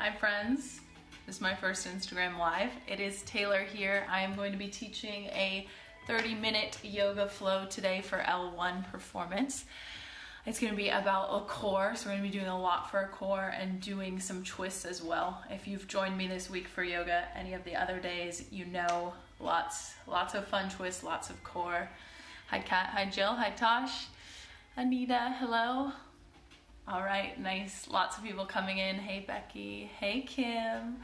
Hi friends, this is my first Instagram Live. It is Taylor here. I am going to be teaching a 30-minute yoga flow today for L1 performance. It's going to be about a core, so we're going to be doing a lot for a core and doing some twists as well. If you've joined me this week for yoga any of the other days, you know lots of fun twists, lots of core. Hi Kat, hi Jill, hi Tosh, Anita, hello. All right, nice. Lots of people coming in. Hey, Becky. Hey, Kim.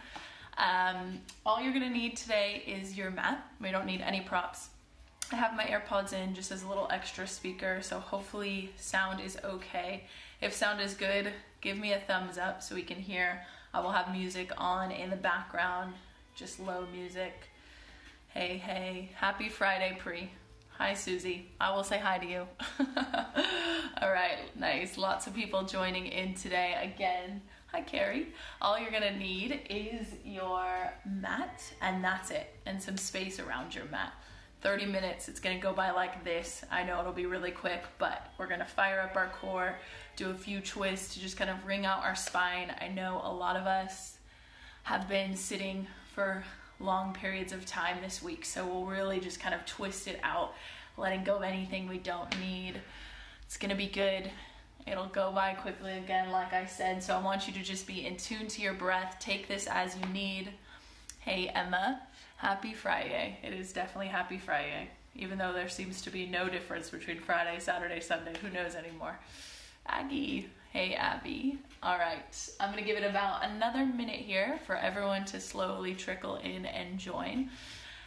All you're gonna need today is your mat. We don't need any props. I have my AirPods in just as a little extra speaker, so hopefully sound is okay. If sound is good, give me a thumbs up so we can hear. I will have music on in the background, just low music. Hey, hey. Happy Friday, Pri. Hi, Susie. I will say hi to you. All right, nice. Lots of people joining in today again. Hi, Carrie. All you're gonna need is your mat, and that's it, and some space around your mat. 30 minutes, it's gonna go by like this. I know it'll be really quick, but we're gonna fire up our core, do a few twists to just kind of wring out our spine. I know a lot of us have been sitting for long periods of time this week, so we'll really just kind of twist it out, letting go of anything we don't need. It's gonna be good. It'll go by quickly again, like I said, so I want you to just be in tune to your breath. Take this as you need. Hey Emma, happy Friday. It is definitely happy Friday, even though there seems to be no difference between Friday, Saturday, Sunday. Who knows anymore? Aggie, hey Abby. All right, I'm gonna give it about another minute here for everyone to slowly trickle in and join,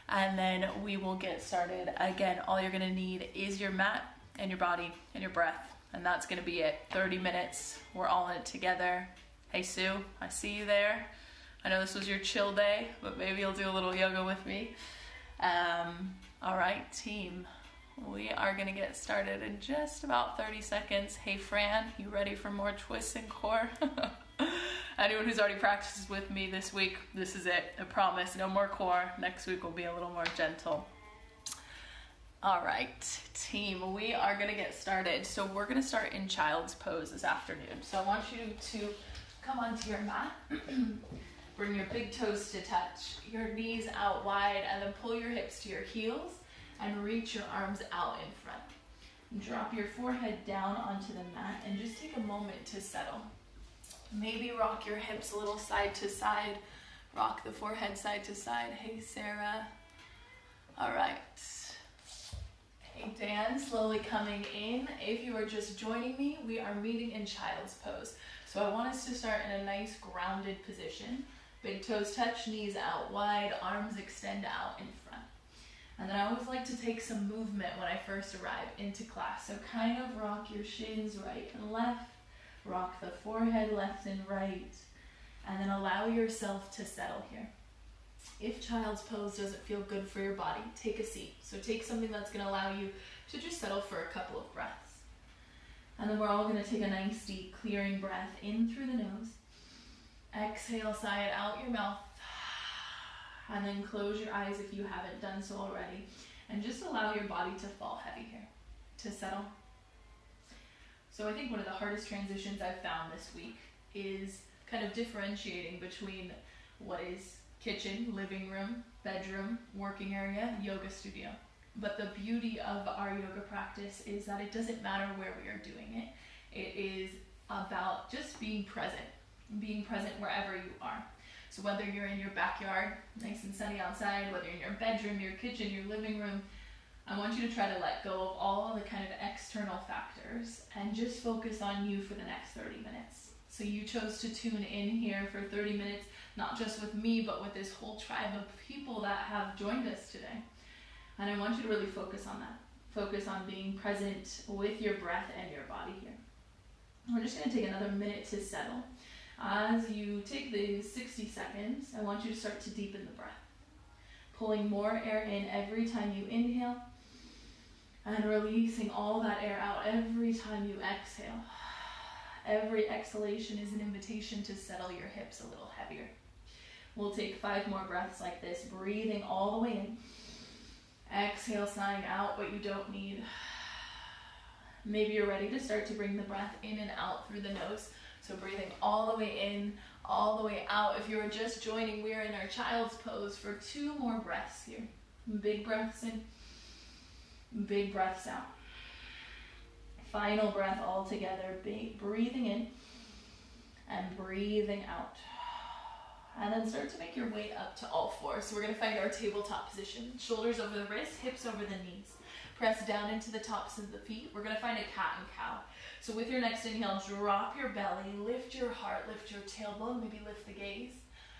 and then we will get started. Again, all you're gonna need is your mat and your body and your breath, and that's gonna be it. 30 minutes, we're all in it together. Hey Sue, I see you there. I know this was your chill day, but maybe you'll do a little yoga with me. All right, team. We are gonna get started in just about 30 seconds. Hey Fran, you ready for more twists and core? Anyone who's already practiced with me this week, this is it. I promise, no more core. Next week will be a little more gentle. All right, team, we are gonna get started. So we're gonna start in child's pose this afternoon. So I want you to come onto your mat. Bring your big toes to touch, your knees out wide, and then pull your hips to your heels and reach your arms out in front. Drop your forehead down onto the mat and just take a moment to settle. Maybe rock your hips a little side to side, rock the forehead side to side. Hey Sarah. All right. Hey Dan, slowly coming in. If you are just joining me, we are meeting in child's pose. So I want us to start in a nice grounded position. Big toes touch, knees out wide, arms extend out in front. And then I always like to take some movement when I first arrive into class. So kind of rock your shins right and left, rock the forehead left and right, and then allow yourself to settle here. If child's pose doesn't feel good for your body, take a seat. So take something that's gonna allow you to just settle for a couple of breaths. And then we're all gonna take a nice deep clearing breath in through the nose. Exhale, sigh it out your mouth. And then close your eyes if you haven't done so already. And just allow your body to fall heavy here, to settle. So I think one of the hardest transitions I've found this week is kind of differentiating between what is kitchen, living room, bedroom, working area, yoga studio. But the beauty of our yoga practice is that it doesn't matter where we are doing it. It is about just being present wherever you are. So whether you're in your backyard, nice and sunny outside, whether you're in your bedroom, your kitchen, your living room, I want you to try to let go of all the kind of external factors and just focus on you for the next 30 minutes. So you chose to tune in here for 30 minutes, not just with me, but with this whole tribe of people that have joined us today. And I want you to really focus on that. Focus on being present with your breath and your body here. We're just gonna take another minute to settle. As you take the 60 seconds, I want you to start to deepen the breath. Pulling more air in every time you inhale, and releasing all that air out every time you exhale. Every exhalation is an invitation to settle your hips a little heavier. We'll take 5 more breaths like this, breathing all the way in. Exhale, sighing out what you don't need. Maybe you're ready to start to bring the breath in and out through the nose. So breathing all the way in, all the way out. If you are just joining, we are in our child's pose for 2 more breaths here. Big breaths in, big breaths out. Final breath all together, big breathing in and breathing out. And then start to make your way up to all fours. So we're gonna find our tabletop position. Shoulders over the wrists, hips over the knees. Press down into the tops of the feet. We're gonna find a cat and cow. So with your next inhale, drop your belly, lift your heart, lift your tailbone, maybe lift the gaze.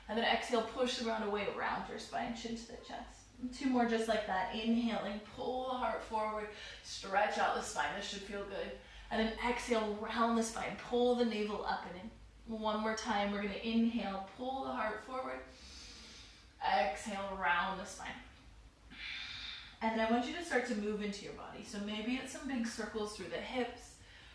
And then exhale, push the ground away around your spine, chin to the chest. And 2 more just like that. Inhaling, pull the heart forward, stretch out the spine. This should feel good. And then exhale, round the spine, pull the navel up and in. 1 more time, we're gonna inhale, pull the heart forward. Exhale, round the spine. And then I want you to start to move into your body. So maybe it's some big circles through the hips,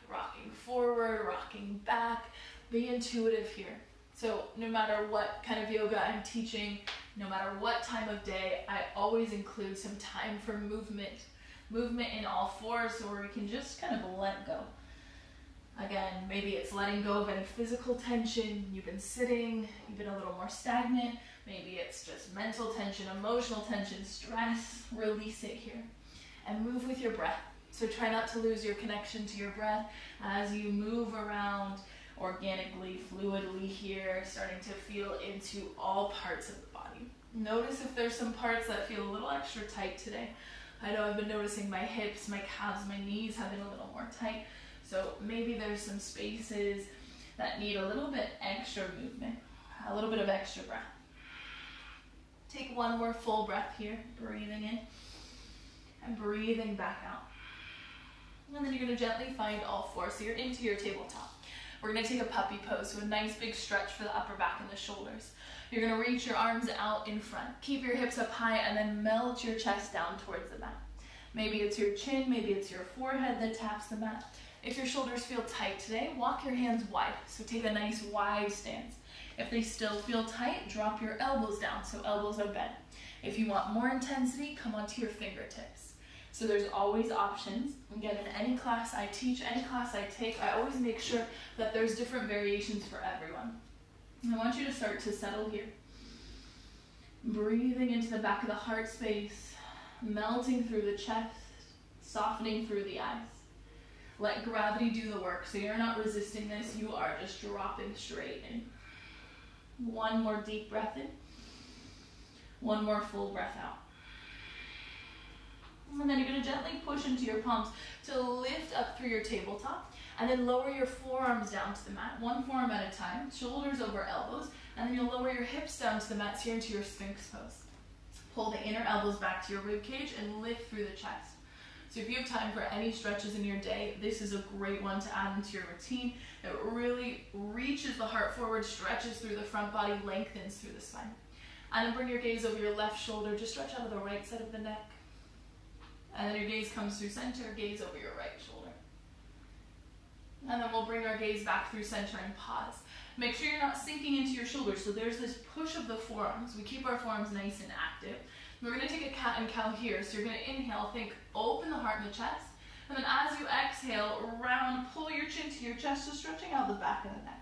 rocking forward, rocking back. Be intuitive here. So no matter what kind of yoga I'm teaching, no matter what time of day, I always include some time for movement. Movement in all fours, so where we can just kind of let go. Again, maybe it's letting go of any physical tension. You've been sitting, you've been a little more stagnant. Maybe it's just mental tension, emotional tension, stress. Release it here. And move with your breath. So try not to lose your connection to your breath as you move around organically, fluidly here, starting to feel into all parts of the body. Notice if there's some parts that feel a little extra tight today. I know I've been noticing my hips, my calves, my knees have been a little more tight. So maybe there's some spaces that need a little bit extra movement, a little bit of extra breath. Take 1 more full breath here, breathing in and breathing back out. And then you're gonna gently find all fours, so you're into your tabletop. We're gonna take a puppy pose, so a nice big stretch for the upper back and the shoulders. You're gonna reach your arms out in front. Keep your hips up high and then melt your chest down towards the mat. Maybe it's your chin, maybe it's your forehead that taps the mat. If your shoulders feel tight today, walk your hands wide. So take a nice wide stance. If they still feel tight, drop your elbows down, so elbows are bent. If you want more intensity, come onto your fingertips. So there's always options. Again, in any class I teach, any class I take, I always make sure that there's different variations for everyone. I want you to start to settle here. Breathing into the back of the heart space, melting through the chest, softening through the eyes. Let gravity do the work, so you're not resisting this, you are just dropping straight in. 1 more deep breath in. 1 more full breath out. And then you're going to gently push into your palms to lift up through your tabletop, and then lower your forearms down to the mat, 1 forearm at a time, shoulders over elbows, and then you'll lower your hips down to the mat, so you're into your Sphinx pose. Pull the inner elbows back to your rib cage and lift through the chest. So if you have time for any stretches in your day, this is a great one to add into your routine. It really reaches the heart forward, stretches through the front body, lengthens through the spine. And then bring your gaze over your left shoulder, just stretch out of the right side of the neck. And then your gaze comes through center, gaze over your right shoulder. And then we'll bring our gaze back through center and pause. Make sure you're not sinking into your shoulders, so there's this push of the forearms. We keep our forearms nice and active. We're going to take a cat and cow here, so you're going to inhale, think, open the heart and the chest, and then as you exhale, round, pull your chin to your chest, so stretching out the back of the neck.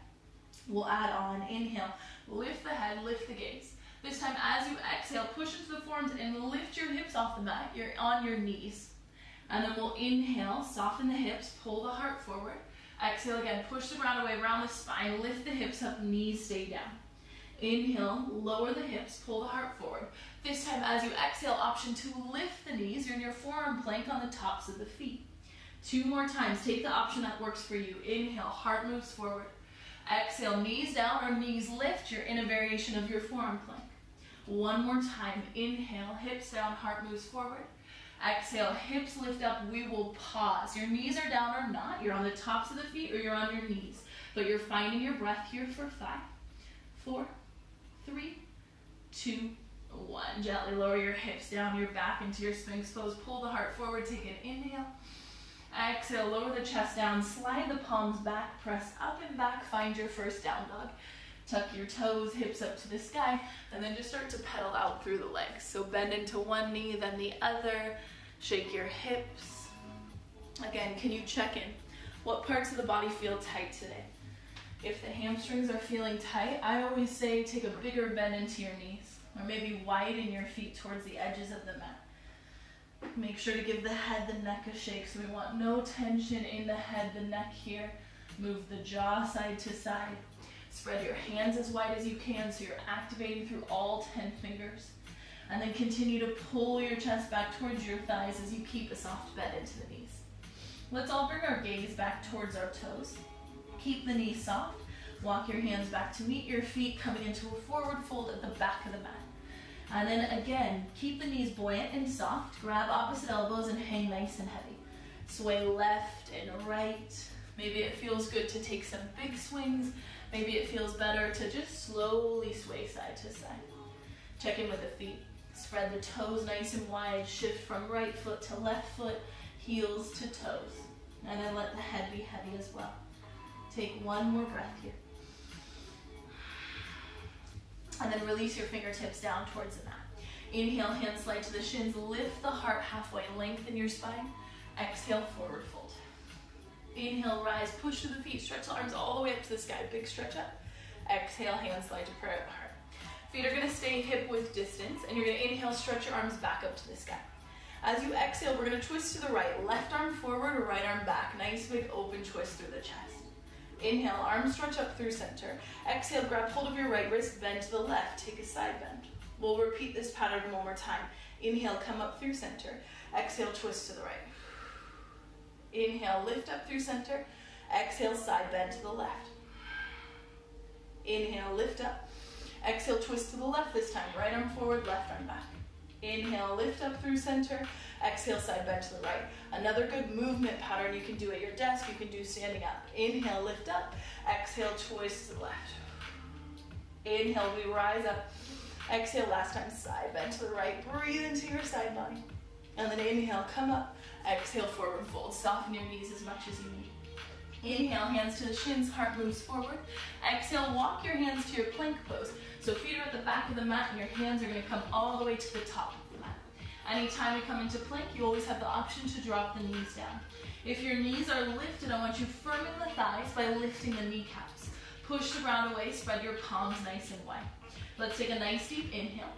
We'll add on, inhale, lift the head, lift the gaze. This time, as you exhale, push into the forearms and lift your hips off the mat. You're on your knees. And then we'll inhale, soften the hips, pull the heart forward. Exhale again, push the ground away, round the spine, lift the hips up, knees stay down. Inhale, lower the hips, pull the heart forward. This time, as you exhale, option to lift the knees. You're in your forearm plank on the tops of the feet. 2 more times, take the option that works for you. Inhale, heart moves forward. Exhale, knees down or knees lift. You're in a variation of your forearm plank. 1 more time, inhale, hips down, heart moves forward. Exhale, hips lift up, we will pause. Your knees are down or not. You're on the tops of the feet or you're on your knees. But you're finding your breath here for 5, 4, 3, 2, 1. Gently lower your hips down, your back into your Sphinx pose. Pull the heart forward, take an inhale. Exhale, lower the chest down, slide the palms back, press up and back, find your first down dog. Tuck your toes, hips up to the sky, and then just start to pedal out through the legs. So bend into one knee, then the other. Shake your hips. Again, can you check in? What parts of the body feel tight today? If the hamstrings are feeling tight, I always say take a bigger bend into your knees, or maybe widen your feet towards the edges of the mat. Make sure to give the head, the neck a shake. So we want no tension in the head, the neck here. Move the jaw side to side. Spread your hands as wide as you can so you're activating through all 10 fingers. And then continue to pull your chest back towards your thighs as you keep a soft bend into the knees. Let's all bring our gaze back towards our toes. Keep the knees soft. Walk your hands back to meet your feet, coming into a forward fold at the back of the mat. And then again, keep the knees buoyant and soft. Grab opposite elbows and hang nice and heavy. Sway left and right. Maybe it feels good to take some big swings. Maybe it feels better to just slowly sway side to side. Check in with the feet. Spread the toes nice and wide. Shift from right foot to left foot, heels to toes. And then let the head be heavy as well. Take one more breath here. And then release your fingertips down towards the mat. Inhale, hands slide to the shins. Lift the heart halfway. Lengthen your spine. Exhale, forward fold. Inhale, rise, push to the feet. Stretch the arms all the way up to the sky. Big stretch up. Exhale, hands slide to prayer at the heart. Feet are going to stay hip width distance. And you're going to inhale, stretch your arms back up to the sky. As you exhale, we're going to twist to the right. Left arm forward or right arm back. Nice big open twist through the chest. Inhale, arms stretch up through center. Exhale, grab hold of your right wrist, bend to the left, take a side bend. We'll repeat this pattern one more time. Inhale, come up through center. Exhale, twist to the right. Inhale, lift up through center. Exhale, side bend to the left. Inhale, lift up. Exhale, twist to the left this time. Right arm forward, left arm back. Inhale, lift up through center. Exhale, side bend to the right. Another good movement pattern you can do at your desk. You can do standing up. Inhale, lift up. Exhale, twist to the left. Inhale, we rise up. Exhale, last time, side bend to the right. Breathe into your side body. And then inhale, come up. Exhale, forward fold. Soften your knees as much as you need. Inhale, hands to the shins, heart moves forward. Exhale, walk your hands to your plank pose. So feet are at the back of the mat and your hands are going to come all the way to the top of the mat. Anytime you come into plank, you always have the option to drop the knees down. If your knees are lifted, I want you firm in the thighs by lifting the kneecaps. Push the ground away, spread your palms nice and wide. Let's take a nice deep inhale.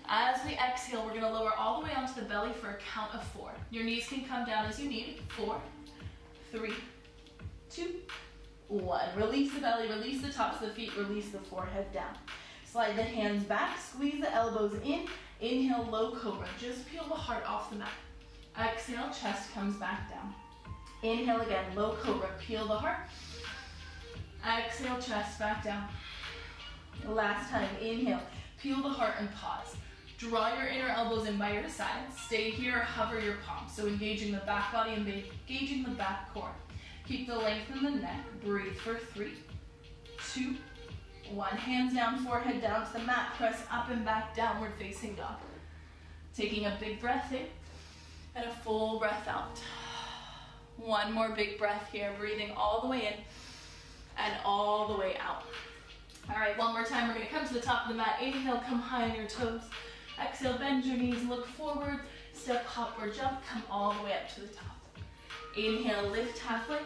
As we exhale, we're going to lower all the way onto the belly for a count of 4. Your knees can come down as you need. 4, 3, 2, 1. Release the belly, release the tops of the feet, release the forehead down. Slide the hands back, squeeze the elbows in. Inhale, low cobra. Just peel the heart off the mat. Exhale, chest comes back down. Inhale again, low cobra. Peel the heart. Exhale, chest back down. Last time, inhale. Peel the heart and pause. Draw your inner elbows in by your sides. Stay here, hover your palms. So engaging the back body and engaging the back core. Keep the length in the neck. Breathe for 3, 2, 1. Hands down, forehead down to the mat. Press up and back, downward facing dog. Taking a big breath in and a full breath out. One more big breath here. Breathing all the way in and all the way out. All right, one more time. We're going to come to the top of the mat. Inhale, come high on your toes. Exhale, bend your knees, look forward. Step, hop, or jump. Come all the way up to the top. Inhale, lift halfway.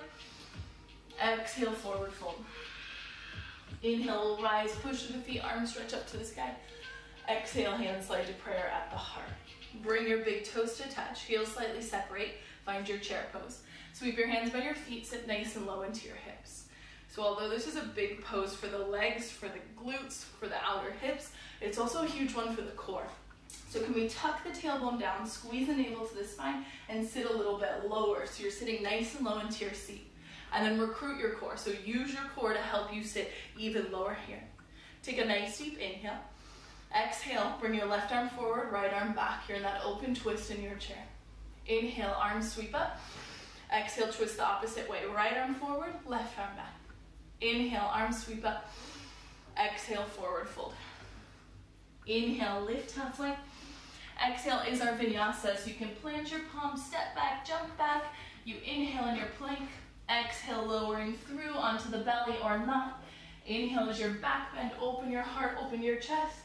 Exhale, forward fold. Inhale, rise, push to the feet, arms stretch up to the sky. Exhale, hands slide to prayer at the heart. Bring your big toes to touch, heels slightly separate, find your chair pose. Sweep your hands by your feet, sit nice and low into your hips. So although this is a big pose for the legs, for the glutes, for the outer hips, it's also a huge one for the core. So can we tuck the tailbone down, squeeze the navel to the spine, and sit a little bit lower so you're sitting nice and low into your seat. And then recruit your core. So use your core to help you sit even lower here. Take a nice deep inhale. Exhale, bring your left arm forward, right arm back. You're in that open twist in your chair. Inhale, arms sweep up. Exhale, twist the opposite way. Right arm forward, left arm back. Inhale, arms sweep up. Exhale, forward fold. Inhale, lift halfway. Exhale is our vinyasa. So you can plant your palms, step back, jump back. You inhale in your plank. Exhale, lowering through onto the belly or not. Inhale is your back bend. Open your heart, open your chest.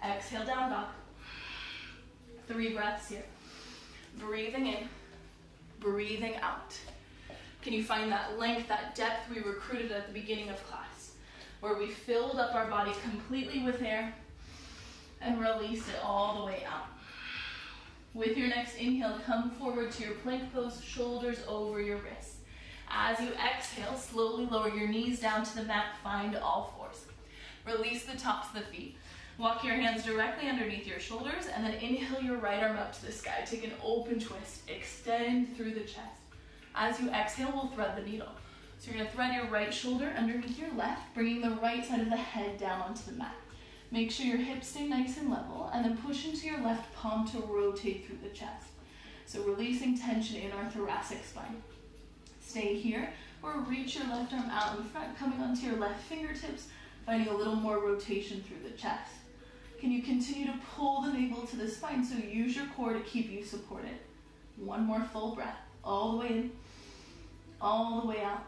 Exhale, down dog. 3 breaths here. Breathing in, breathing out. Can you find that length, that depth we recruited at the beginning of class? where we filled up our body completely with air and released it all the way out. With your next inhale, come forward to your plank pose, shoulders over your wrists. As you exhale, slowly lower your knees down to the mat, find all fours. Release the tops of the feet. Walk your hands directly underneath your shoulders, and then inhale your right arm up to the sky. Take an open twist, extend through the chest. As you exhale, we'll thread the needle. So you're gonna thread your right shoulder underneath your left, bringing the right side of the head down onto the mat. Make sure your hips stay nice and level, and then push into your left palm to rotate through the chest. So releasing tension in our thoracic spine. Stay here, or reach your left arm out in front, coming onto your left fingertips, finding a little more rotation through the chest. Can you continue to pull the navel to the spine, so use your core to keep you supported. One more full breath, all the way in, all the way out.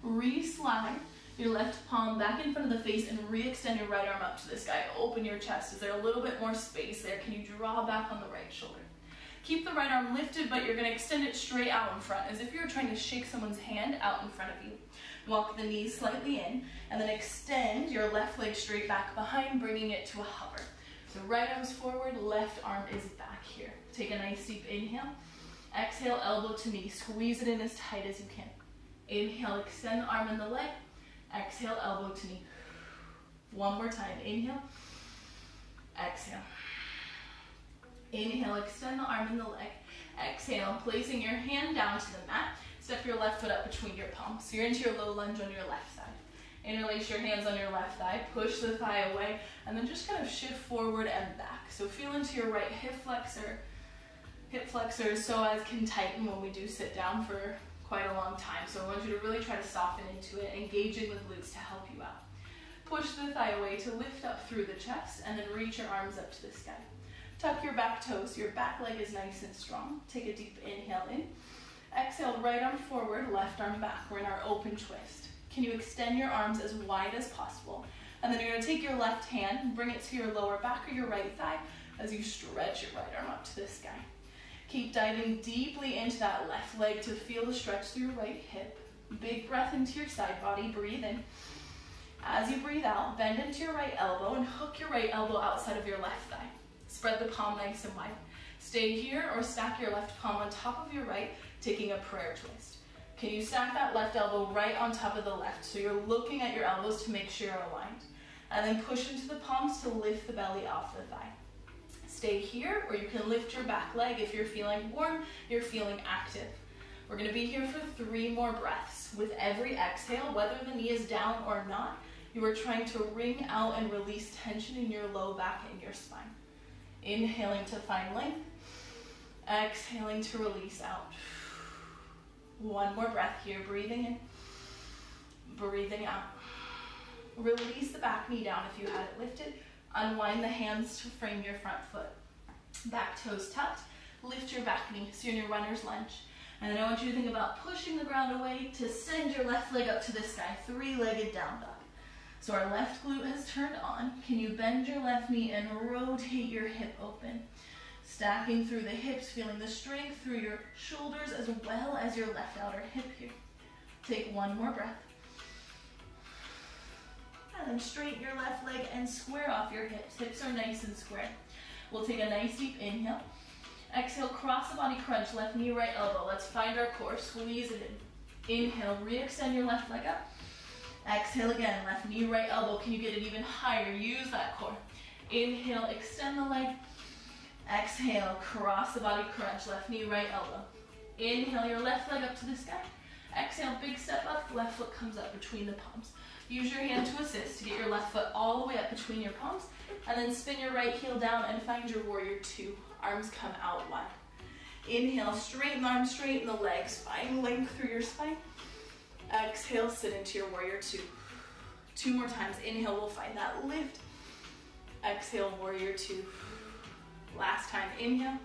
Re-slide your left palm back in front of the face and re-extend your right arm up to the sky. Open your chest. Is there a little bit more space there? Can you draw back on the right shoulder? Keep the right arm lifted, but you're going to extend it straight out in front, as if you're trying to shake someone's hand out in front of you. Walk the knees slightly in, and then extend your left leg straight back behind, bringing it to a hover. So right arm's forward, left arm is back here. Take a nice deep inhale. Exhale, elbow to knee. Squeeze it in as tight as you can. Inhale, extend the arm and the leg. Exhale, elbow to knee. One more time. Inhale. Exhale. Inhale, extend the arm and the leg. Exhale, placing your hand down to the mat. Step your left foot up between your palms. So you're into your low lunge on your left side. Interlace your hands on your left thigh. Push the thigh away. And then just kind of shift forward and back. So feel into your right hip flexor. Hip flexors so as can tighten when we do sit down for quite a long time. So I want you to really try to soften into it, engaging with glutes to help you out. Push the thigh away to lift up through the chest, and then reach your arms up to the sky. Tuck your back toes, your back leg is nice and strong. Take a deep inhale in. Exhale, right arm forward, left arm back. We're in our open twist. Can you extend your arms as wide as possible? And then you're gonna take your left hand, bring it to your lower back or your right thigh as you stretch your right arm up to the sky. Keep diving deeply into that left leg to feel the stretch through your right hip. Big breath into your side body, breathe in. As you breathe out, bend into your right elbow and hook your right elbow outside of your left thigh. Spread the palm nice and wide. Stay here or stack your left palm on top of your right, taking a prayer twist. Can you stack that left elbow right on top of the left, so you're looking at your elbows to make sure you're aligned. And then push into the palms to lift the belly off the thigh. Stay here, or you can lift your back leg if you're feeling warm, you're feeling active. We're gonna be here for 3 more breaths. With every exhale, whether the knee is down or not, you are trying to wring out and release tension in your low back and your spine. Inhaling to find length, exhaling to release out. One more breath here, breathing in, breathing out. Release the back knee down if you had it lifted. Unwind the hands to frame your front foot. Back toes tucked, lift your back knee, so you're in your runner's lunge. And then I want you to think about pushing the ground away to send your left leg up to the sky, 3-legged down dog. So our left glute has turned on. Can you bend your left knee and rotate your hip open? Stacking through the hips, feeling the strength through your shoulders as well as your left outer hip here. Take one more breath. And then straighten your left leg and square off your hips. Hips are nice and square. We'll take a nice deep inhale. Exhale, cross the body crunch, left knee, right elbow. Let's find our core, squeeze it in. Inhale, re-extend your left leg up. Exhale again, left knee, right elbow. Can you get it even higher? Use that core. Inhale, extend the leg. Exhale, cross the body crunch, left knee, right elbow. Inhale your left leg up to the sky. Exhale, big step up, left foot comes up between the palms. Use your hand to assist to get your left foot all the way up between your palms, and then spin your right heel down and find your warrior 2. Arms come out wide. Inhale, straighten the arms, straighten the legs, find length through your spine. Exhale, sit into your warrior 2. 2 more times. Inhale, we'll find that lift. Exhale, warrior 2. Last time, inhale.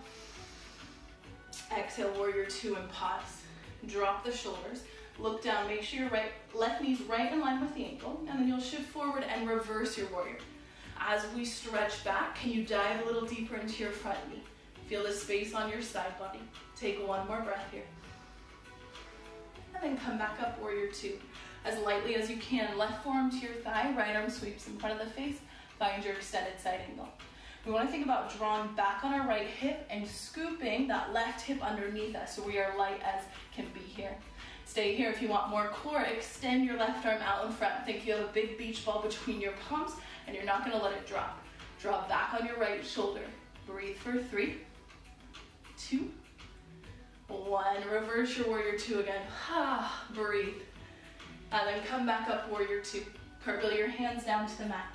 Exhale, warrior 2 and pause. Drop the shoulders. Look down, make sure your left knee's right in line with the ankle, and then you'll shift forward and reverse your warrior. As we stretch back, can you dive a little deeper into your front knee? Feel the space on your side body. Take one more breath here. And then come back up, warrior 2. as lightly as you can. Left forearm to your thigh, right arm sweeps in front of the face. Find your extended side angle. We want to think about drawing back on our right hip and scooping that left hip underneath us so we are light as can be here. Stay here if you want more core. Extend your left arm out in front. Think you have a big beach ball between your palms and you're not going to let it drop. Draw back on your right shoulder. Breathe for 3, 2, 1. Reverse your warrior 2 again. Breathe. And then come back up, warrior 2. Curl your hands down to the mat.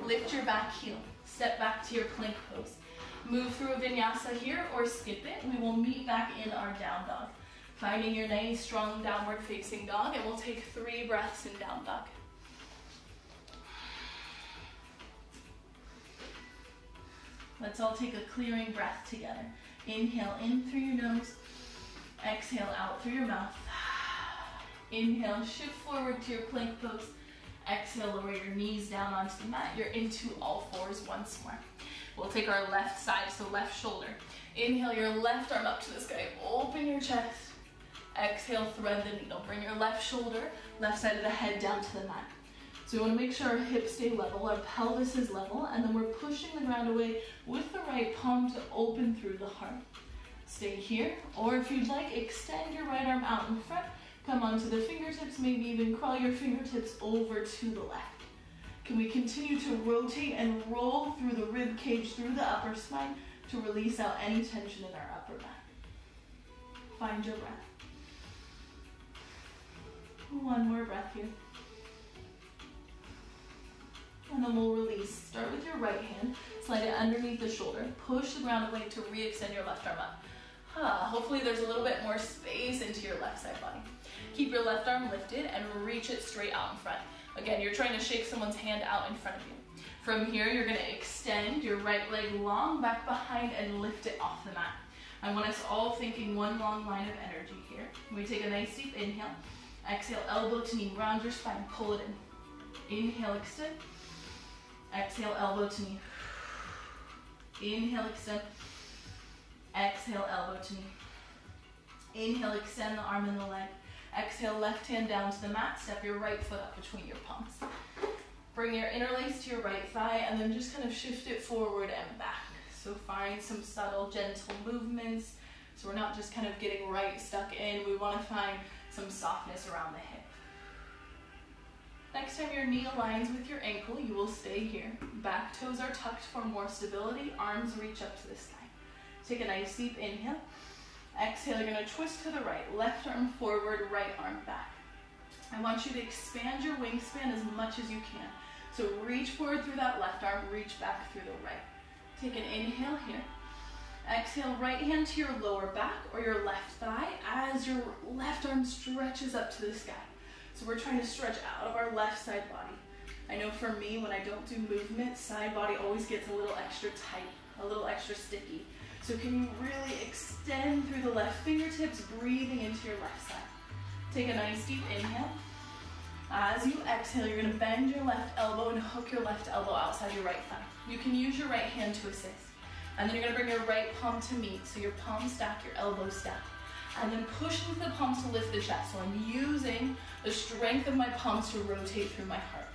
Lift your back heel. Step back to your plank pose. Move through a vinyasa here or skip it. We will meet back in our down dog. Finding your nice strong downward facing dog, and we'll take 3 breaths in down dog. Let's all take a clearing breath together. Inhale in through your nose. Exhale out through your mouth. Inhale, shift forward to your plank pose. Exhale, lower your knees down onto the mat. You're into all fours once more. We'll take our left side, so left shoulder. Inhale your left arm up to the sky. Open your chest. Exhale, thread the needle. Bring your left shoulder, left side of the head down to the mat. So we want to make sure our hips stay level, our pelvis is level, and then we're pushing the ground away with the right palm to open through the heart. Stay here, or if you'd like, extend your right arm out in front. Come onto the fingertips, maybe even crawl your fingertips over to the left. Can we continue to rotate and roll through the rib cage, through the upper spine to release out any tension in our upper back? Find your breath. One more breath here. And then we'll release. Start with your right hand, slide it underneath the shoulder, push the ground away to re-extend your left arm up. Hopefully there's a little bit more space into your left side body. Keep your left arm lifted and reach it straight out in front. Again, you're trying to shake someone's hand out in front of you. From here, you're going to extend your right leg long back behind and lift it off the mat. I want us all thinking one long line of energy here. We take a nice deep inhale. Exhale, elbow to knee, round your spine, pull it in. Inhale, extend. Exhale, elbow to knee. Inhale, extend. Exhale, elbow to knee. Inhale, extend the arm and the leg. Exhale, left hand down to the mat. Step your right foot up between your palms. Bring your interlace to your right thigh and then just kind of shift it forward and back. So find some subtle, gentle movements. So we're not just kind of getting right stuck in. We want to find some softness around the hip. Next time your knee aligns with your ankle, you will stay here. Back toes are tucked for more stability. Arms reach up to the sky. Take a nice deep inhale. Exhale, you're going to twist to the right. Left arm forward, right arm back. I want you to expand your wingspan as much as you can. So reach forward through that left arm, reach back through the right. Take an inhale here. Exhale, right hand to your lower back or your left thigh as your left arm stretches up to the sky. So we're trying to stretch out of our left side body. I know for me, when I don't do movement, side body always gets a little extra tight, a little extra sticky. So can you really extend through the left fingertips, breathing into your left side. Take a nice deep inhale. As you exhale, you're going to bend your left elbow and hook your left elbow outside your right thigh. You can use your right hand to assist. And then you're going to bring your right palm to meet. So your palms stack, your elbows stack. And then push into the palms to lift the chest. So I'm using the strength of my palms to rotate through my heart.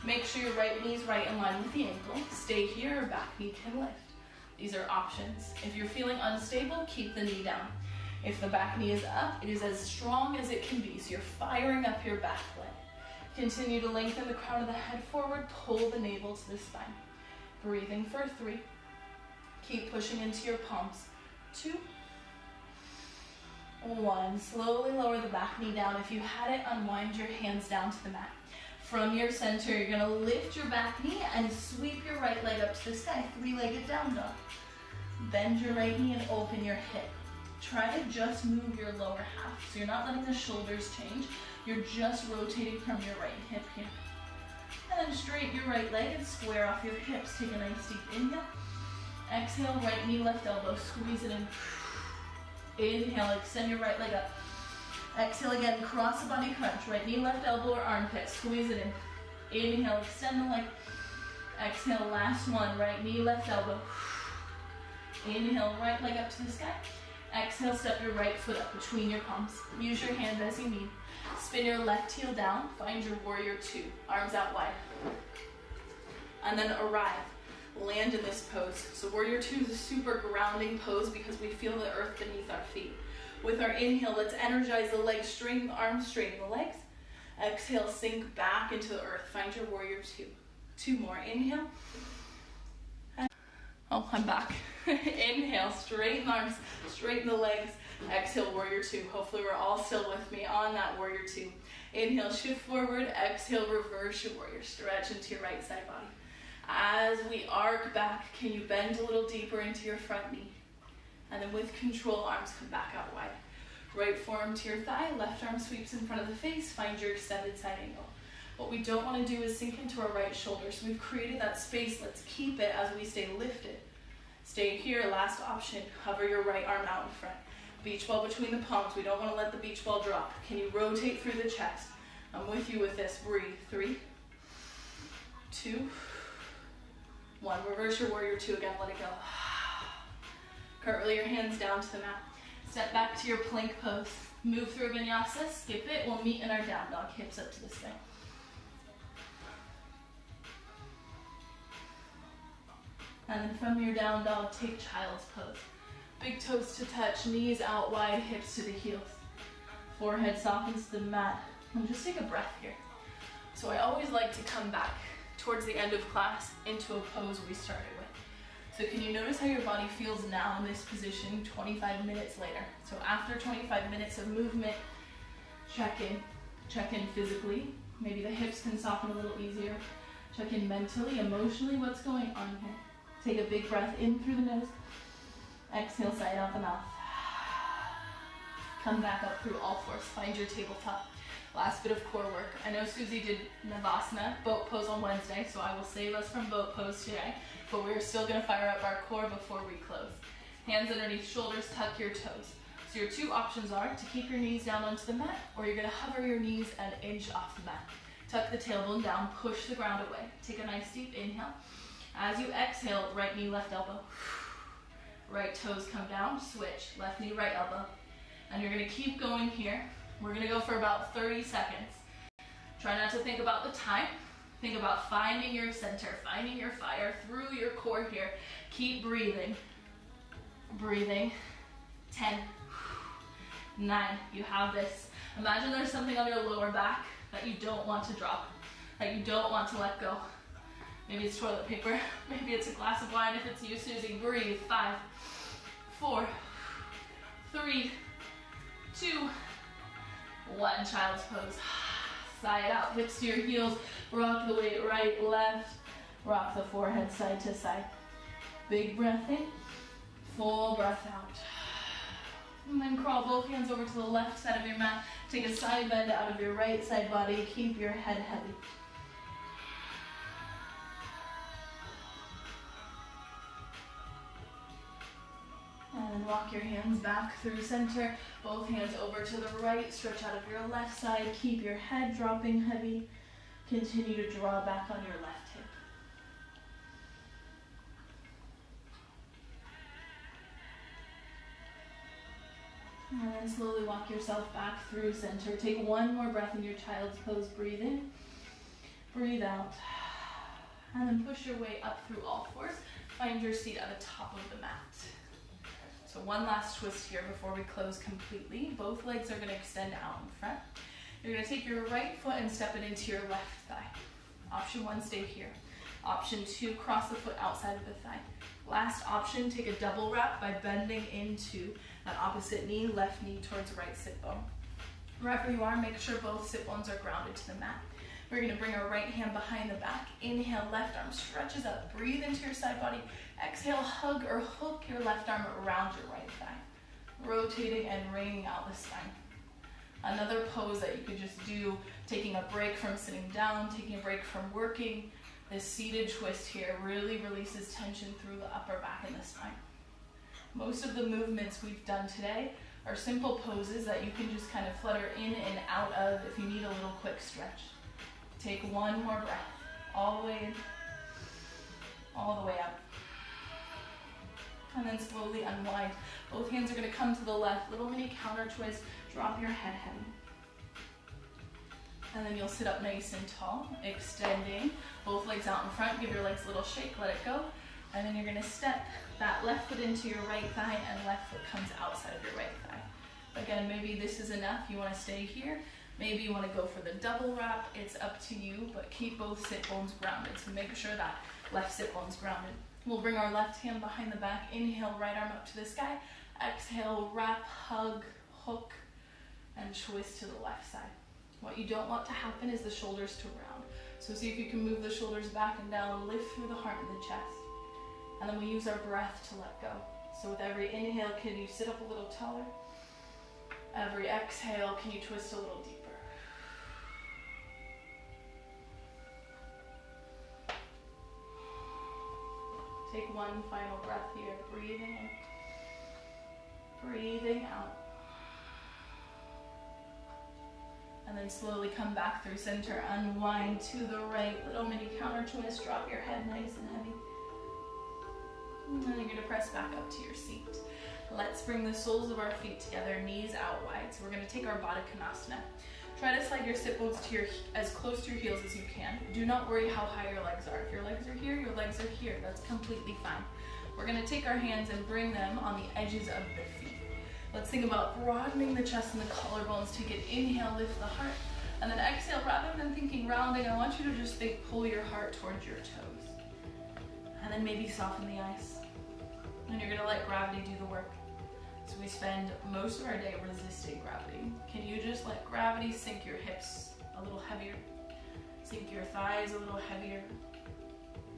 Make sure your right knee is right in line with the ankle. Stay here or back knee can lift. These are options. If you're feeling unstable, keep the knee down. If the back knee is up, it is as strong as it can be. So you're firing up your back leg. Continue to lengthen the crown of the head forward. Pull the navel to the spine. Breathing for 3. Keep pushing into your palms. 2. 1. Slowly lower the back knee down. If you had it, unwind your hands down to the mat. From your center, you're going to lift your back knee and sweep your right leg up to the sky. 3-legged down dog. Bend your right knee and open your hip. Try to just move your lower half. So you're not letting the shoulders change. You're just rotating from your right hip here. And then straighten your right leg and square off your hips. Take a nice deep inhale. Exhale, right knee, left elbow. Squeeze it in. Inhale, extend your right leg up. Exhale again, cross the body crunch. Right knee, left elbow or armpit. Squeeze it in. Inhale, extend the leg. Exhale, last one. Right knee, left elbow. Inhale, right leg up to the sky. Exhale, step your right foot up between your palms. Use your hand as you need. Spin your left heel down. Find your warrior two. Arms out wide. And then arrive. Land in this pose. So warrior two is a super grounding pose because we feel the earth beneath our feet. With our inhale, let's energize the legs, straighten the arms, straighten the legs. Exhale, sink back into the earth. Find your warrior two. Two more. Inhale. Oh, I'm back. Inhale, straighten arms, straighten the legs. Exhale, warrior two. Hopefully we're all still with me on that warrior two. Inhale, shift forward. Exhale, reverse your warrior. Stretch into your right side body. As we arc back, can you bend a little deeper into your front knee? And then with control, arms come back out wide. Right forearm to your thigh, left arm sweeps in front of the face. Find your extended side angle. What we don't want to do is sink into our right shoulder. So we've created that space. Let's keep it as we stay lifted. Stay here, last option. Hover your right arm out in front. Beach ball between the palms. We don't want to let the beach ball drop. Can you rotate through the chest? I'm with you with this. Breathe. 3, 2, 1. Reverse your warrior two again. Let it go. Cartwheel your hands down to the mat. Step back to your plank pose. Move through a vinyasa. Skip it. We'll meet in our down dog. Hips up to the sky. And then from your down dog, take child's pose. Big toes to touch, knees out wide, hips to the heels. Forehead softens to the mat. And just take a breath here. So I always like to come back towards the end of class into a pose we started with. So can you notice how your body feels now in this position 25 minutes later? So after 25 minutes of movement, check in physically. Maybe the hips can soften a little easier. Check in mentally, emotionally, what's going on here? Take a big breath in through the nose. Exhale, sigh out the mouth. Come back up through all fours. Find your tabletop. Last bit of core work. I know Susie did Navasana, boat pose on Wednesday, so I will save us from boat pose today, but we're still gonna fire up our core before we close. Hands underneath shoulders, tuck your toes. So your two options are to keep your knees down onto the mat, or you're gonna hover your knees an inch off the mat. Tuck the tailbone down, push the ground away. Take a nice deep inhale. As you exhale, right knee, left elbow. Right toes come down, switch, left knee, right elbow. And you're gonna keep going here. We're gonna go for about 30 seconds. Try not to think about the time. Think about finding your center, finding your fire through your core here. Keep breathing. Breathing. 10, 9, you have this. Imagine there's something on your lower back that you don't want to drop, that you don't want to let go. Maybe it's toilet paper, maybe it's a glass of wine if it's you, Susie. Breathe. 5, 4, 3, 2, 1. Child's pose. Sigh it out, hips to your heels. Rock the weight right, left. Rock the forehead side to side. Big breath in, full breath out. And then crawl both hands over to the left side of your mat. Take a side bend out of your right side body. Keep your head heavy. And walk your hands back through center. Both hands over to the right. Stretch out of your left side. Keep your head dropping heavy. Continue to draw back on your left hip. And then slowly walk yourself back through center. Take one more breath in your child's pose. Breathe in. Breathe out. And then push your way up through all fours. Find your seat at the top of the mat. So one last twist here before we close completely. Both legs are going to extend out in front. You're going to take your right foot and step it into your left thigh. Option 1, stay here. Option 2, cross the foot outside of the thigh. Last option, take a double wrap by bending into that opposite knee, left knee towards right sit bone. Wherever you are, make sure both sit bones are grounded to the mat. We're going to bring our right hand behind the back. Inhale, left arm stretches up. Breathe into your side body. Exhale, hug or hook your left arm around your right thigh. Rotating and raining out the spine. Another pose that you could just do, taking a break from sitting down, taking a break from working. This seated twist here really releases tension through the upper back and the spine. Most of the movements we've done today are simple poses that you can just kind of flutter in and out of if you need a little quick stretch. Take one more breath, all the way in, all the way out. And then slowly unwind. Both hands are gonna come to the left. Little mini counter twist, drop your head heavy. And then you'll sit up nice and tall, extending both legs out in front. Give your legs a little shake, let it go. And then you're gonna step that left foot into your right thigh and left foot comes outside of your right thigh. Again, maybe this is enough. You wanna stay here. Maybe you wanna go for the double wrap. It's up to you, but keep both sit bones grounded. So make sure that left sit bone's grounded. We'll bring our left hand behind the back. Inhale, right arm up to the sky. Exhale, wrap, hug, hook, and twist to the left side. What you don't want to happen is the shoulders to round. So see if you can move the shoulders back and down, lift through the heart and the chest. And then we use our breath to let go. So with every inhale, can you sit up a little taller? Every exhale, can you twist a little deeper? Take one final breath here. Breathing in, breathing out. And then slowly come back through center, unwind to the right, little mini counter twist, drop your head nice and heavy. And then you're gonna press back up to your seat. Let's bring the soles of our feet together, knees out wide. So we're gonna take our Baddha Konasana. Try to slide your sit bones to as close to your heels as you can. Do not worry how high your legs are. If your legs are here, your legs are here. That's completely fine. We're gonna take our hands and bring them on the edges of the feet. Let's think about broadening the chest and the collarbones. Take it, inhale, lift the heart. And then exhale, rather than thinking rounding, I want you to just think, pull your heart towards your toes. And then maybe soften the eyes. And you're gonna let gravity do the work. So we spend most of our day resisting gravity. Can you just let gravity sink your hips a little heavier? Sink your thighs a little heavier?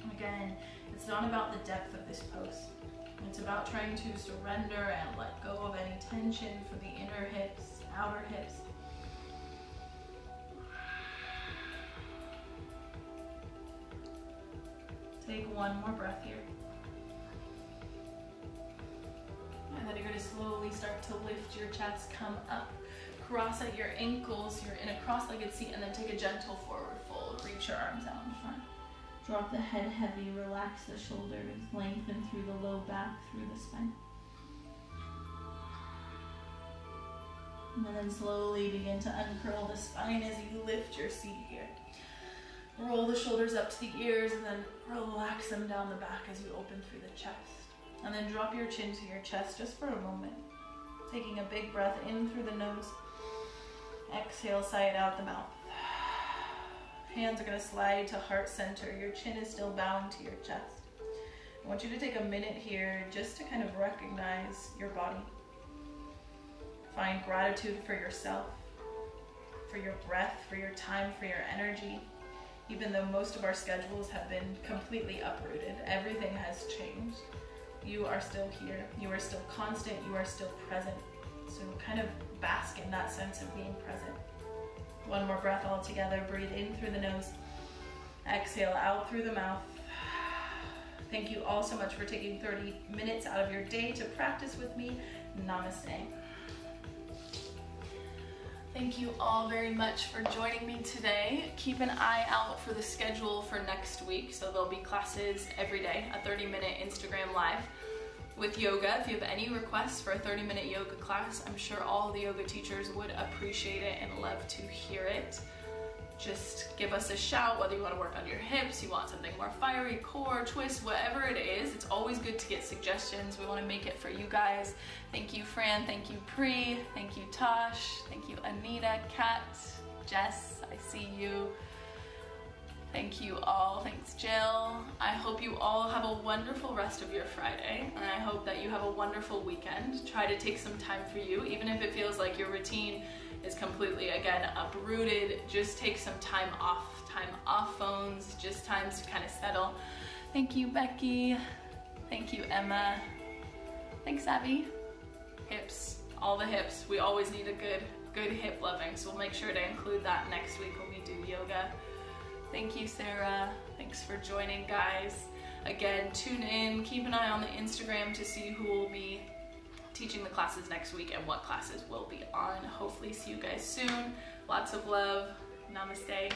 And again, it's not about the depth of this pose. It's about trying to surrender and let go of any tension for the inner hips, outer hips. Take one more breath here. And then you're going to slowly start to lift your chest, come up, cross at your ankles. You're in a cross-legged seat, and then take a gentle forward fold. Reach your arms out in front. Drop the head heavy, relax the shoulders, lengthen through the low back, through the spine. And then slowly begin to uncurl the spine as you lift your seat here. Roll the shoulders up to the ears and then relax them down the back as you open through the chest. And then drop your chin to your chest just for a moment. Taking a big breath in through the nose. Exhale, sigh it out the mouth. Hands are going to slide to heart center. Your chin is still bound to your chest. I want you to take a minute here just to kind of recognize your body. Find gratitude for yourself, for your breath, for your time, for your energy. Even though most of our schedules have been completely uprooted, everything has changed. You are still here. You are still constant. You are still present. So kind of bask in that sense of being present. One more breath all together. Breathe in through the nose. Exhale out through the mouth. Thank you all so much for taking 30 minutes out of your day to practice with me. Namaste. Thank you all very much for joining me today. Keep an eye out for the schedule for next week. So there'll be classes every day, a 30-minute Instagram live with yoga. If you have any requests for a 30-minute yoga class, I'm sure all the yoga teachers would appreciate it and love to hear it. Just give us a shout, whether you want to work on your hips, you want something more fiery, core, twist, whatever it is. It's always good to get suggestions. We want to make it for you guys. Thank you, Fran. Thank you, Pri. Thank you, Tosh. Thank you, Anita, Kat, Jess. I see you. Thank you all. Thanks, Jill. I hope you all have a wonderful rest of your Friday, and I hope that you have a wonderful weekend. Try to take some time for you, even if it feels like your routine is completely, again, uprooted. Just take some time off phones, just times to kind of settle. Thank you, Becky. Thank you, Emma. Thanks, Abby. Hips, all the hips. We always need a good hip loving, so we'll make sure to include that next week when we do yoga. Thank you, Sarah. Thanks for joining, guys. Again, tune in, keep an eye on the Instagram to see who will be teaching the classes next week and what classes will be on. Hopefully see you guys soon. Lots of love. Namaste.